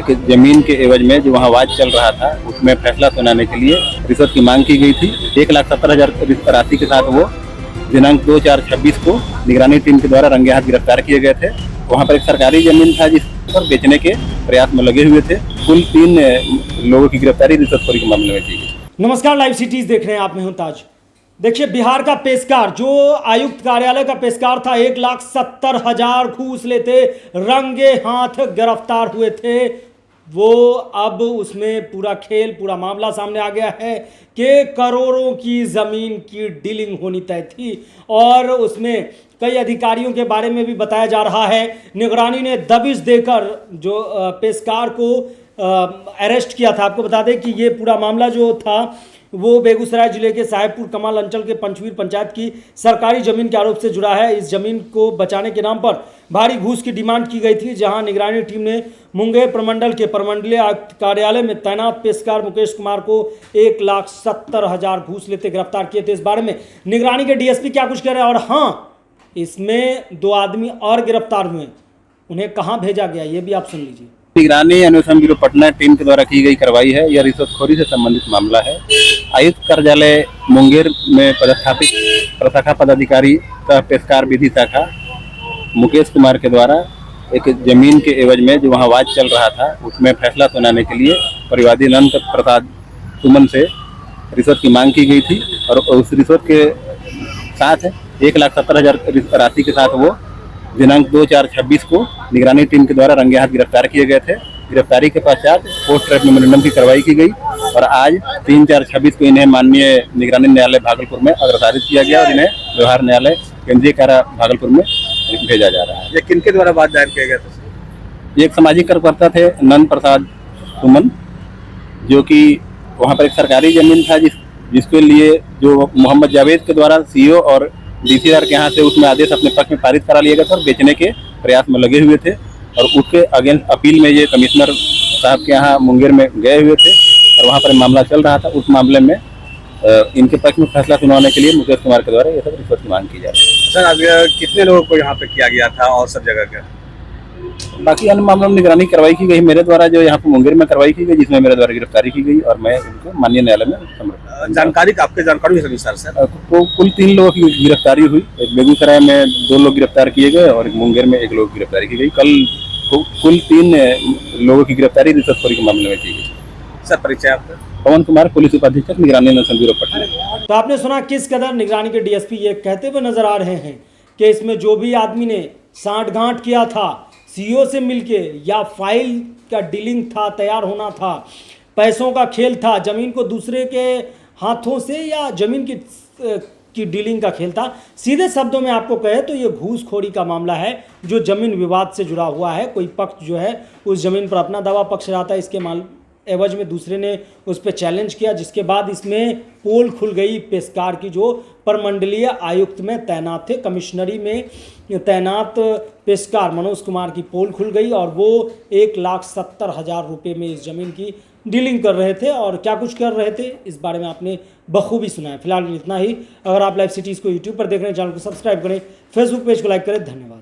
एक जमीन के एवज में जो वहाँ वाद चल रहा था उसमें फैसला सुनाने के लिए रिश्वत की मांग की गई थी। 1,70,000 राशि के साथ वो दिनांक 2/4/26 को निगरानी टीम के द्वारा रंगे हाथ गिरफ्तार किए गए थे। वहाँ पर एक सरकारी जमीन था जिस पर बेचने के प्रयास में लगे हुए थे। कुल 3 लोगों की गिरफ्तारी रिश्वतखोरी के मामले में की गई। नमस्कार, लाइव सिटीज देख रहे हैं आप, मैं हूं ताज। देखिए, बिहार का पेशकार जो आयुक्त कार्यालय का पेशकार था, 1,70,000 घूस लेते रंगे हाथ गिरफ्तार हुए थे। वो अब उसमें पूरा मामला सामने आ गया है कि करोड़ों की जमीन की डीलिंग होनी तय थी और उसमें कई अधिकारियों के बारे में भी बताया जा रहा है। निगरानी ने दबिश देकर जो पेशकार को अरेस्ट किया था। आपको बता दें कि ये पूरा मामला जो था वो बेगूसराय जिले के साहेबपुर कमाल अंचल के पंचवीर पंचायत की सरकारी जमीन के आरोप से जुड़ा है। इस जमीन को बचाने के नाम पर भारी घूस की डिमांड की गई थी, जहां निगरानी टीम ने मुंगेर प्रमंडल के प्रमंडलीय आयुक्त कार्यालय में तैनात पेशकार मुकेश कुमार को 1,70,000 घूस लेते गिरफ्तार किए थे। इस बारे में निगरानी के डीएसपी क्या कुछ कह रहे हैं, और हाँ, इसमें 2 आदमी और गिरफ्तार हुए, उन्हें कहाँ भेजा गया ये भी आप सुन लीजिए। निगरानी अन्वेषण ब्यूरो पटना टीम के द्वारा की गई कार्रवाई है। यह रिश्वतखोरी से संबंधित मामला है। आयुक्त कार्यालय मुंगेर में पदस्थापित प्रशाखा पदाधिकारी सह पेशकार विधि शाखा मुकेश कुमार के द्वारा एक जमीन के एवज में जो वहाँ वाद चल रहा था उसमें फैसला सुनाने के लिए परिवादी अनंत प्रसाद सुमन से रिश्वत की मांग की गई थी और उस रिश्वत के साथ 1,70,000 राशि के साथ वो दिनांक 2/4/26 को निगरानी टीम के द्वारा रंगे हाथ गिरफ्तार किए गए थे। गिरफ्तारी के पश्चात पोस्ट ट्रैप मेमोरेंडम की कार्रवाई की गई और आज 3/4/26 को इन्हें माननीय निगरानी न्यायालय भागलपुर में अग्रसारित किया गया और इन्हें व्यवहार न्यायालय केंद्रीय कारा भागलपुर में भेजा जा रहा है। ये किनके द्वारा वाद दायर किया गया था? ये एक सामाजिक कार्यकर्ता थे नंद प्रसाद सुमन, जो कि वहाँ पर एक सरकारी जमीन था जिसके लिए जो मोहम्मद जावेद के द्वारा सीओ और डीसीआर के यहाँ से उसमें आदेश अपने पक्ष में पारित करा लिया गया था और बेचने के प्रयास में लगे हुए थे और उसके अगेंस्ट अपील में ये कमिश्नर साहब के यहाँ मुंगेर में गए हुए थे और वहाँ पर मामला चल रहा था। उस मामले में इनके पक्ष में फैसला सुनाने के लिए मुकेश कुमार के द्वारा ये सब रिश्वत की मांग की जा रही है। सर, अब कितने लोगों को यहाँ पे किया गया था और सब जगह का? बाकी अन्य मामलों में निगरानी कार्रवाई की गई। मेरे द्वारा जो यहाँ पे मुंगेर में कार्रवाई की गई जिसमें मेरे द्वारा गिरफ्तारी की गई और मैं उनको माननीय न्यायालय में जानकारी आपके जानकारी के अनुसार सर तो कुल 3 लोगों की गिरफ्तारी हुई। एक बेगूसराय में 2 लोग गिरफ्तार किए गए और मुंगेर में 1 लोग की गिरफ्तारी की गई। कल कुल 3 लोगों की गिरफ्तारी रिश्वतखोरी के मामले में की गई। सर, परिचय आपका? पवन कुमार, पुलिस उपाधीक्षक, निगरानी अन्वेषण ब्यूरो पटना। तो आपने सुना किस कदर निगरानी के डीएसपी ये कहते हुए नजर आ रहे हैं कि इसमें जो भी आदमी ने सांठगांठ किया था सीईओ से मिलके, या फाइल का डीलिंग था, तैयार होना था, पैसों का खेल था, जमीन को दूसरे के हाथों से या जमीन की डीलिंग का खेल था। सीधे शब्दों में आपको कहे तो ये घूसखोरी का मामला है जो जमीन विवाद से जुड़ा हुआ है। कोई पक्ष जो है उस जमीन पर अपना दावा पक्ष रहा था, इसके एवज में दूसरे ने उस पर चैलेंज किया, जिसके बाद इसमें पोल खुल गई पेशकार की, जो प्रमंडलीय आयुक्त में तैनात थे। कमिश्नरी में तैनात पेशकार मनोज कुमार की पोल खुल गई और वो 1,70,000 रुपये में इस जमीन की डीलिंग कर रहे थे और क्या कुछ कर रहे थे इस बारे में आपने बखूबी सुना है। फिलहाल इतना ही। अगर आप लाइव सिटीज़ को यूट्यूब पर देख रहे हैं, चैनल को सब्सक्राइब करें, फेसबुक पेज को लाइक करें। धन्यवाद।